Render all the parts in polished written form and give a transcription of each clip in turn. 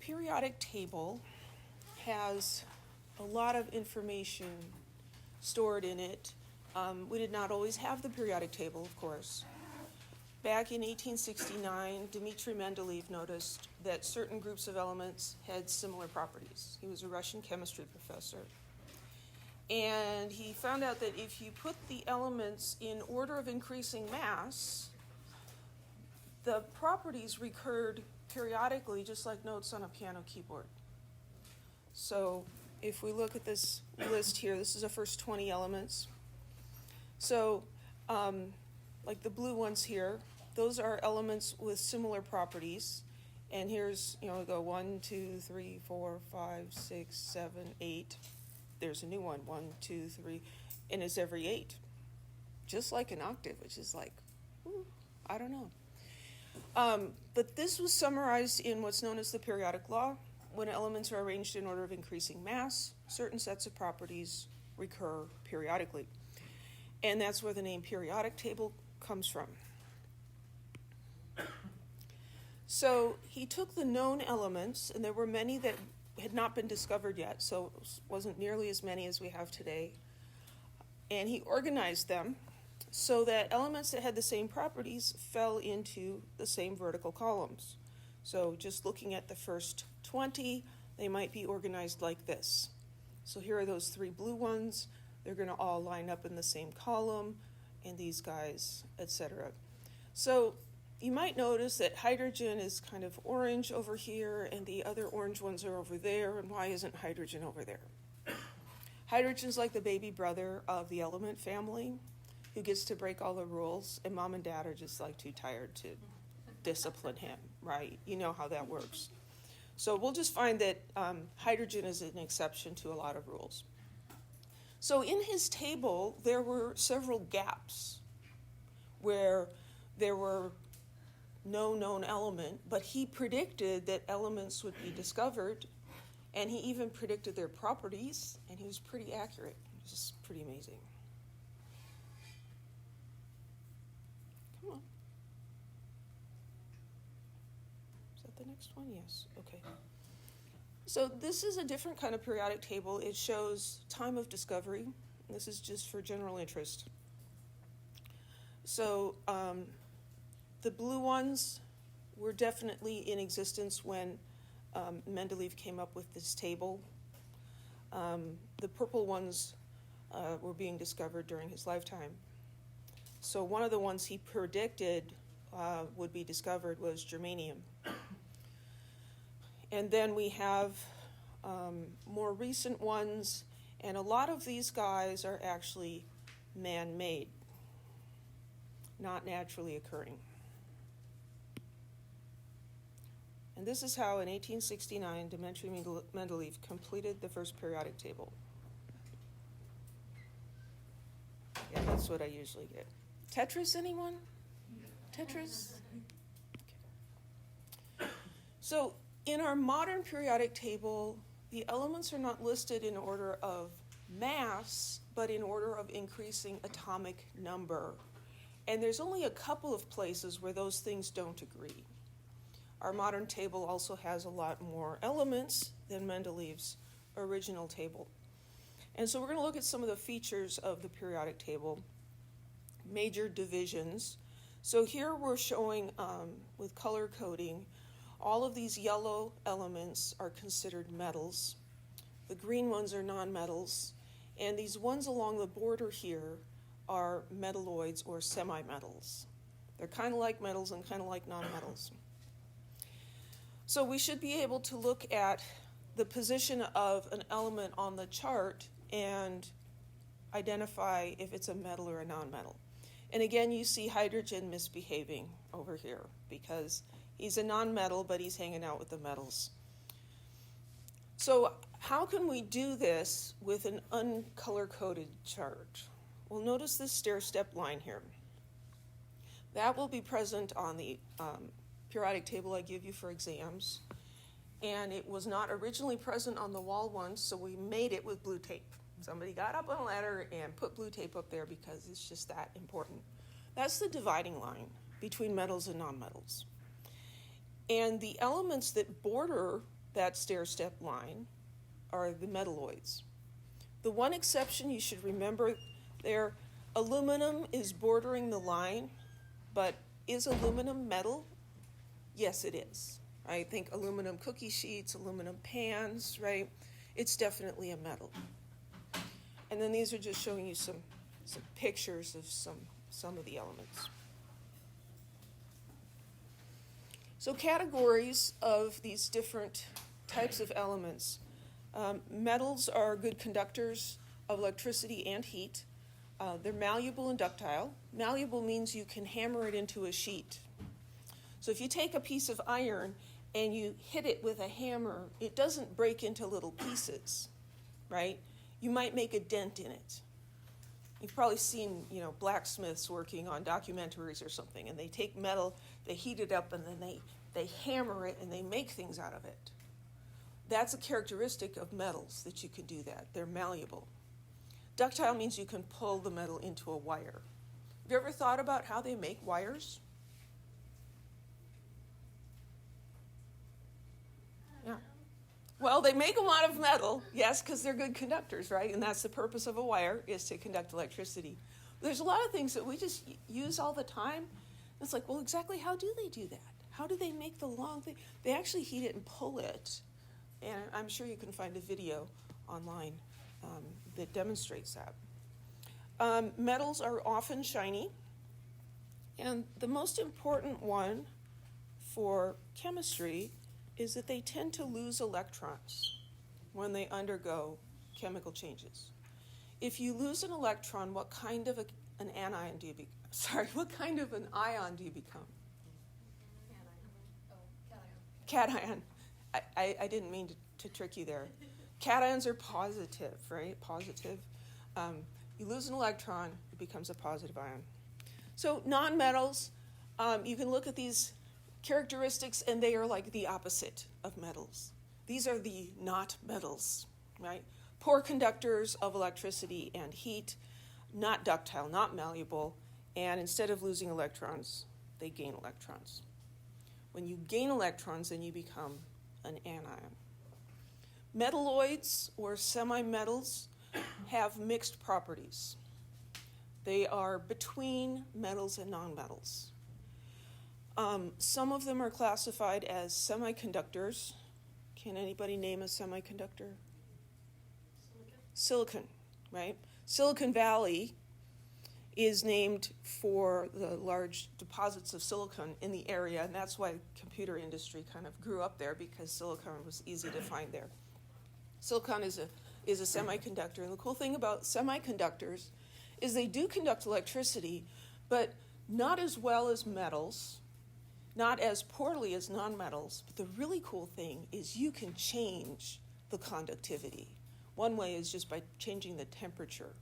periodic table has a lot of information stored in it. We did not always have the periodic table, of course. Back in 1869, Dmitri Mendeleev noticed that certain groups of elements had similar properties. He was a Russian chemistry professor. And he found out that if you put the elements in order of increasing mass, the properties recurred periodically, just like notes on a piano keyboard. So if we look at this list here, this is the first 20 elements. So like the blue ones here, those are elements with similar properties. And here's, we go 1, 2, 3, 4, 5, 6, 7, 8. There's a new one, 1, 2, 3, and it's every 8. Just like an octave, which is like, I don't know. But this was summarized in what's known as the periodic law. When elements are arranged in order of increasing mass, certain sets of properties recur periodically. And that's where the name periodic table comes from. So he took the known elements, and there were many that had not been discovered yet, so it wasn't nearly as many as we have today. And he organized them so that elements that had the same properties fell into the same vertical columns. So just looking at the first 20, they might be organized like this. So here are those 3 blue ones. They're going to all line up in the same column, and these guys, etc. So you might notice that hydrogen is kind of orange over here, and the other orange ones are over there, and why isn't hydrogen over there? Hydrogen's like the baby brother of the element family who gets to break all the rules, and mom and dad are just like too tired to discipline him, right? You know how that works. So we'll just find that hydrogen is an exception to a lot of rules. So in his table, there were several gaps where there were no known element, but he predicted that elements would be discovered, and he even predicted their properties, and he was pretty accurate. It was just pretty amazing. Come on. Is that the next one? Yes. Okay. So this is a different kind of periodic table. It shows time of discovery. This is just for general interest. So the blue ones were definitely in existence when Mendeleev came up with this table. The purple ones were being discovered during his lifetime. So one of the ones he predicted would be discovered was germanium. And then we have more recent ones, and a lot of these guys are actually man-made, not naturally occurring. And this is how, in 1869, Dmitri Mendeleev completed the first periodic table. Yeah, that's what I usually get. Tetris, anyone? Tetris? Okay. So, in our modern periodic table, the elements are not listed in order of mass, but in order of increasing atomic number. And there's only a couple of places where those things don't agree. Our modern table also has a lot more elements than Mendeleev's original table. And so we're going to look at some of the features of the periodic table, major divisions. So here we're showing, with color coding, all of these yellow elements are considered metals. The green ones are nonmetals. And these ones along the border here are metalloids or semi-metals. They're kind of like metals and kind of like nonmetals. So we should be able to look at the position of an element on the chart and identify if it's a metal or a nonmetal. And again, you see hydrogen misbehaving over here because he's a nonmetal, but he's hanging out with the metals. So how can we do this with an uncolor-coded chart? Well, notice this stair-step line here. That will be present on the periodic table I give you for exams. And it was not originally present on the wall once, so we made it with blue tape. Somebody got up on a ladder and put blue tape up there because it's just that important. That's the dividing line between metals and nonmetals. And the elements that border that stair-step line are the metalloids. The one exception you should remember there, aluminum is bordering the line, but is aluminum metal? Yes, it is. I think aluminum cookie sheets, aluminum pans, right? It's definitely a metal. And then these are just showing you some pictures of some of the elements. So categories of these different types of elements. Metals are good conductors of electricity and heat. They're malleable and ductile. Malleable means you can hammer it into a sheet. So if you take a piece of iron and you hit it with a hammer, it doesn't break into little pieces, right? You might make a dent in it. You've probably seen, blacksmiths working on documentaries or something, and they take metal, they heat it up, and then they hammer it, and they make things out of it. That's a characteristic of metals, that you can do that. They're malleable. Ductile means you can pull the metal into a wire. Have you ever thought about how they make wires? Yeah. Well, they make them out of metal, yes, because they're good conductors, right? And that's the purpose of a wire, is to conduct electricity. There's a lot of things that we just use all the time. It's like, well, exactly how do they do that? How do they make the long thing? They actually heat it and pull it. And I'm sure you can find a video online that demonstrates that. Metals are often shiny. And the most important one for chemistry is that they tend to lose electrons when they undergo chemical changes. If you lose an electron, what kind of an anion do you become? What kind of an ion do you become? Cation. I didn't mean to trick you there. Cations are positive, right? Positive. You lose an electron, it becomes a positive ion. So nonmetals, you can look at these characteristics, and they are like the opposite of metals. These are the not metals, right? Poor conductors of electricity and heat, not ductile, not malleable, and instead of losing electrons, they gain electrons. When you gain electrons, then you become an anion. Metalloids, or semi-metals, have mixed properties. They are between metals and nonmetals. Some of them are classified as semiconductors. Can anybody name a semiconductor? Silicon, right? Silicon Valley is named for the large deposits of silicon in the area, and that's why the computer industry kind of grew up there, because silicon was easy to find there. Silicon is a semiconductor, and the cool thing about semiconductors is they do conduct electricity, but not as well as metals, not as poorly as nonmetals. But the really cool thing is you can change the conductivity. One way is just by changing the temperature.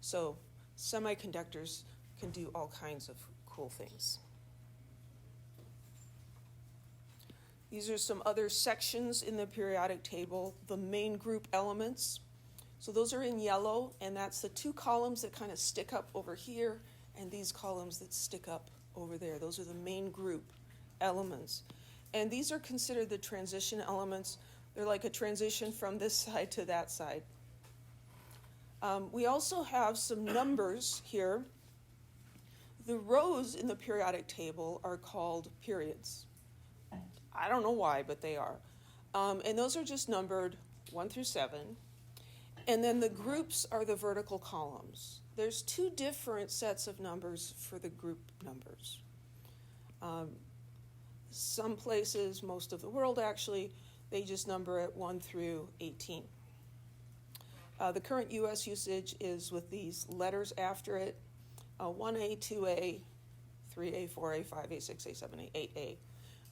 So semiconductors can do all kinds of cool things. These are some other sections in the periodic table. The main group elements. So those are in yellow, and that's the two columns that kind of stick up over here, and these columns that stick up over there. Those are the main group elements. And these are considered the transition elements. They're like a transition from this side to that side. We also have some numbers here. The rows in the periodic table are called periods. I don't know why, but they are. And those are just numbered 1 through 7. And then the groups are the vertical columns. There's two different sets of numbers for the group numbers. Some places, most of the world actually, they just number it 1 through 18. The current U.S. usage is with these letters after it, 1A, 2A, 3A, 4A, 5A, 6A, 7A,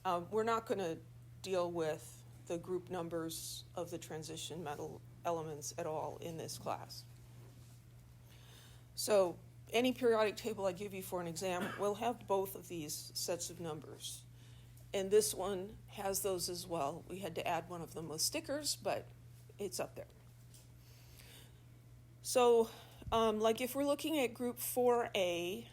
8A. We're not going to deal with the group numbers of the transition metal elements at all in this class. So any periodic table I give you for an exam will have both of these sets of numbers. And this one has those as well. We had to add one of them with stickers, but it's up there. So like if we're looking at group 4A,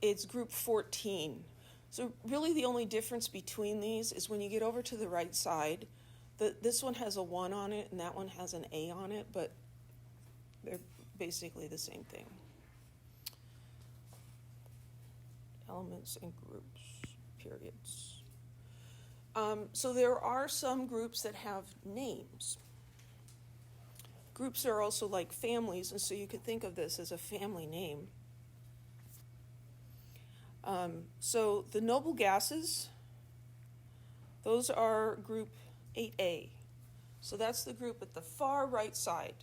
it's group 14. So really the only difference between these is when you get over to the right side, This one has a 1 on it, and that one has an A on it, but they're basically the same thing. Elements and groups, periods. So there are some groups that have names. Groups are also like families, and so you could think of this as a family name. So the noble gases, those are group 8A. So that's the group at the far right side.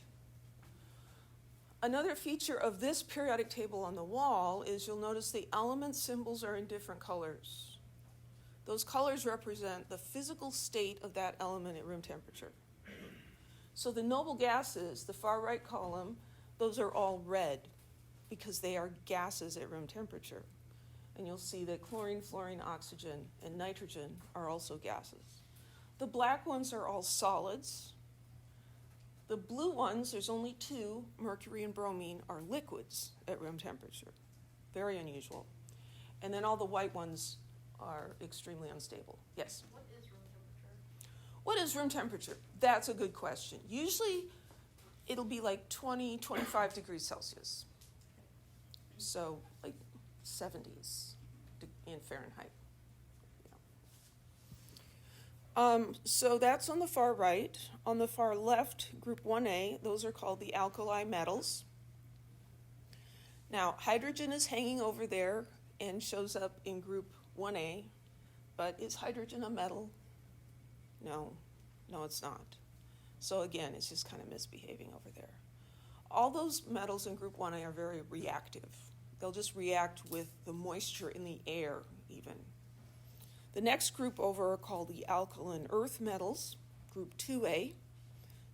Another feature of this periodic table on the wall is you'll notice the element symbols are in different colors. Those colors represent the physical state of that element at room temperature. So the noble gases, the far right column, those are all red because they are gases at room temperature. And you'll see that chlorine, fluorine, oxygen, and nitrogen are also gases. The black ones are all solids. The blue ones, there's only 2, mercury and bromine, are liquids at room temperature. Very unusual. And then all the white ones are extremely unstable. Yes? What is room temperature? What is room temperature? That's a good question. Usually it'll be like 20, 25 degrees Celsius. So like 70s in Fahrenheit. So that's on the far right. On the far left, group 1A, those are called the alkali metals. Now, hydrogen is hanging over there and shows up in group 1A, but is hydrogen a metal? No, it's not. So again, it's just kind of misbehaving over there. All those metals in group 1A are very reactive. They'll just react with the moisture in the air even. The next group over are called the alkaline earth metals, group 2A.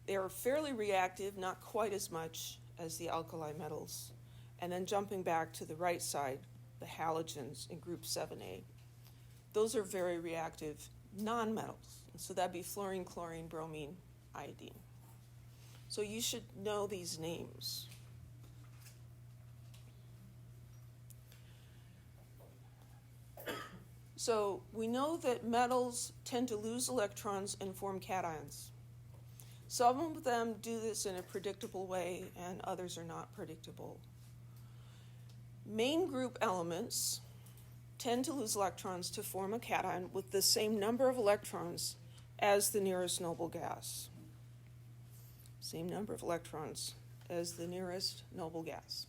They are fairly reactive, not quite as much as the alkali metals. And then jumping back to the right side, the halogens in group 7A. Those are very reactive nonmetals. So that'd be fluorine, chlorine, bromine, iodine. So you should know these names. So we know that metals tend to lose electrons and form cations. Some of them do this in a predictable way, and others are not predictable. Main group elements tend to lose electrons to form a cation with the same number of electrons as the nearest noble gas. Same number of electrons as the nearest noble gas.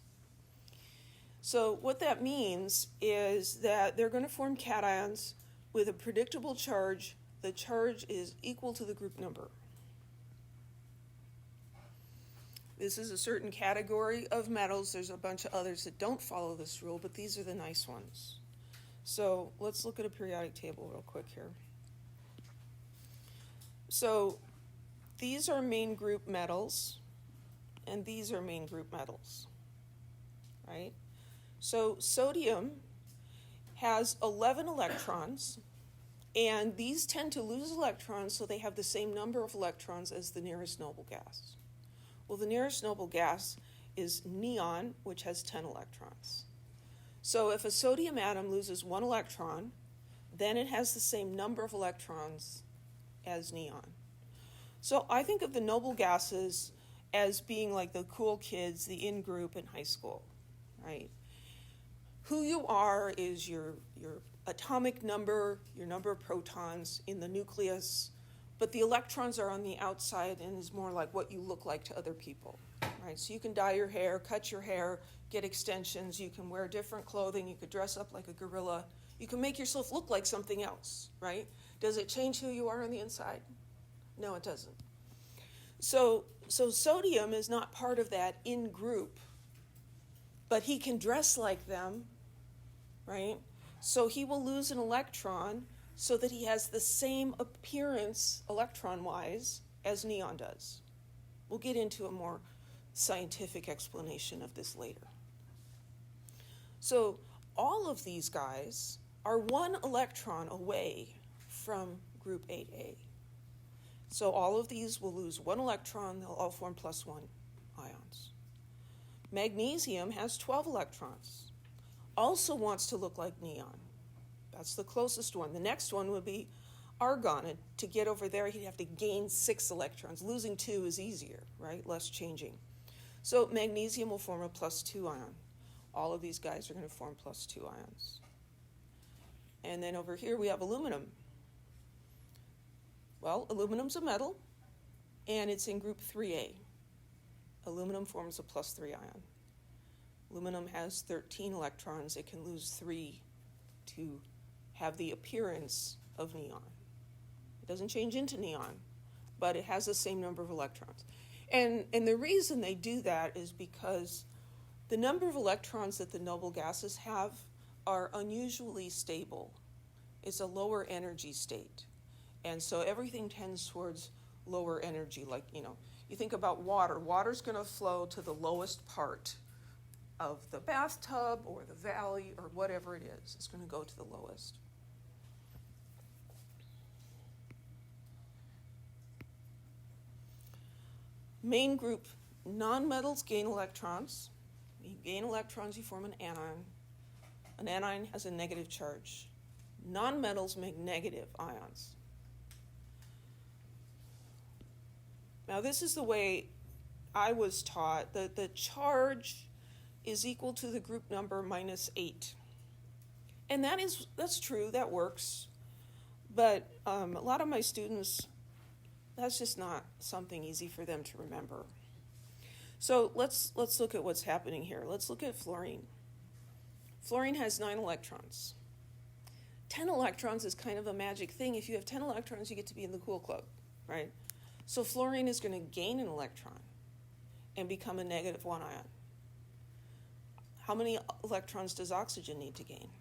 So what that means is that they're going to form cations with a predictable charge. The charge is equal to the group number. This is a certain category of metals. There's a bunch of others that don't follow this rule, but these are the nice ones. So let's look at a periodic table real quick here. So these are main group metals, and these are main group metals, right? So sodium has 11 electrons, and these tend to lose electrons, so they have the same number of electrons as the nearest noble gas. Well, the nearest noble gas is neon, which has 10 electrons. So if a sodium atom loses 1 electron, then it has the same number of electrons as neon. So I think of the noble gases as being like the cool kids, the in-group in high school, right? Who you are is your atomic number, your number of protons in the nucleus, but the electrons are on the outside and is more like what you look like to other people, right? So you can dye your hair, cut your hair, get extensions, you can wear different clothing, you could dress up like a gorilla, you can make yourself look like something else, right? Does it change who you are on the inside? No, it doesn't. So sodium is not part of that in-group, but he can dress like them, right? So he will lose an electron so that he has the same appearance electron-wise as neon does. We'll get into a more scientific explanation of this later. So all of these guys are 1 electron away from group 8A. So all of these will lose 1 electron, they'll all form +1 ions. Magnesium has 12 electrons. Also wants to look like neon. That's the closest one. The next one would be argon, and to get over there, he'd have to gain 6 electrons. Losing 2 is easier, right? Less changing. So magnesium will form a +2 ion. All of these guys are going to form +2 ions. And then over here we have aluminum. Well, aluminum's a metal, and it's in group 3A. Aluminum forms a +3 ion. Aluminum has 13 electrons. It can lose 3 to have the appearance of neon. It doesn't change into neon, but it has the same number of electrons. And the reason they do that is because the number of electrons that the noble gases have are unusually stable. It's a lower energy state. And so everything tends towards lower energy. Like, you think about water. Water's going to flow to the lowest part of the bathtub or the valley or whatever it is. It's going to go to the lowest. Main group, nonmetals gain electrons. You gain electrons, you form an anion. An anion has a negative charge. Nonmetals make negative ions. Now, this is the way I was taught, that the charge is equal to the group number -8. And that's true, that works. But a lot of my students, that's just not something easy for them to remember. So let's look at what's happening here. Let's look at fluorine. Fluorine has 9 electrons. 10 electrons is kind of a magic thing. If you have 10 electrons, you get to be in the cool club, right? So fluorine is going to gain an electron and become a -1 ion. How many electrons does oxygen need to gain?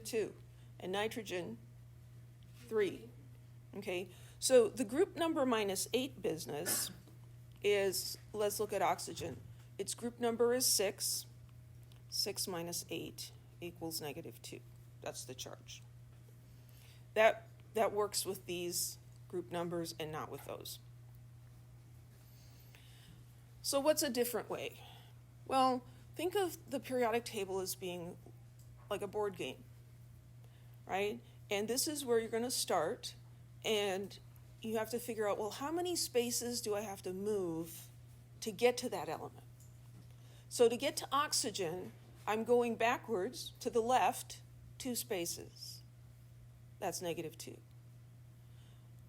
2. And nitrogen, 3. Okay, so the group number -8 business is, let's look at oxygen. Its group number is 6. 6 minus 8 equals -2. That's the charge. That works with these group numbers and not with those. So what's a different way? Well, think of the periodic table as being like a board game, right? And this is where you're going to start, and you have to figure out, well, how many spaces do I have to move to get to that element? So to get to oxygen, I'm going backwards to the left 2 spaces. That's -2.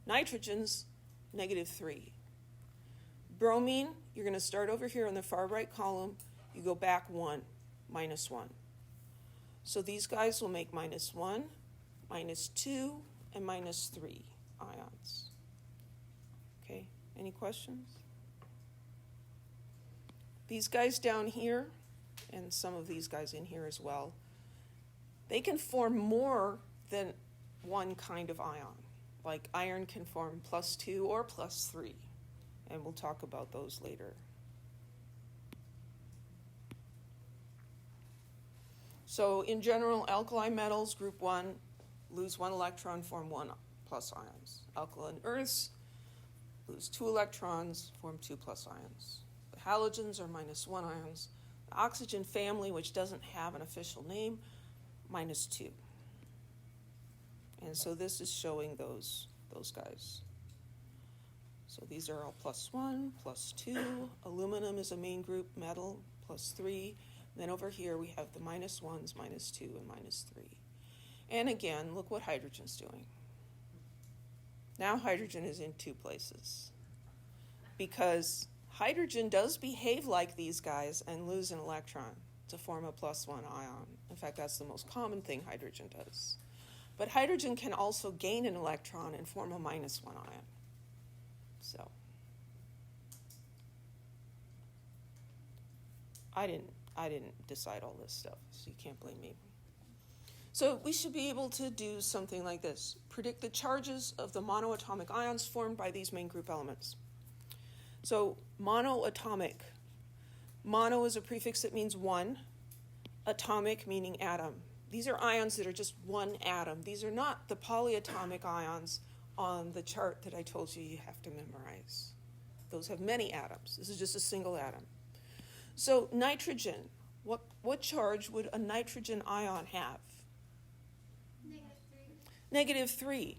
Nitrogen's -3. Bromine, you're going to start over here in the far right column. You go back 1, -1. So these guys will make -1, -2, and -3 ions. Okay, any questions? These guys down here, and some of these guys in here as well, they can form more than one kind of ion. Like iron can form +2 or +3, and we'll talk about those later. So in general, alkali metals, group 1, lose 1 electron, form 1 plus ions. Alkaline earths lose 2 electrons, form 2 plus ions. The halogens are -1 ions. The oxygen family, which doesn't have an official name, -2. And so this is showing those guys. So these are all +1, +2. Aluminum is a main group metal, +3. Then over here we have the -1s, -2, and -3. And again, look what hydrogen's doing. Now hydrogen is in 2 places, because hydrogen does behave like these guys and lose an electron to form a +1 ion. In fact, that's the most common thing hydrogen does. But hydrogen can also gain an electron and form a -1 ion. So I didn't decide all this stuff, so you can't blame me. So we should be able to do something like this. Predict the charges of the monoatomic ions formed by these main group elements. So monoatomic. Mono is a prefix that means 1. Atomic meaning atom. These are ions that are just 1 atom. These are not the polyatomic ions on the chart that I told you have to memorize. Those have many atoms. This is just a single atom. So nitrogen, what charge would a nitrogen ion have? -3. -3.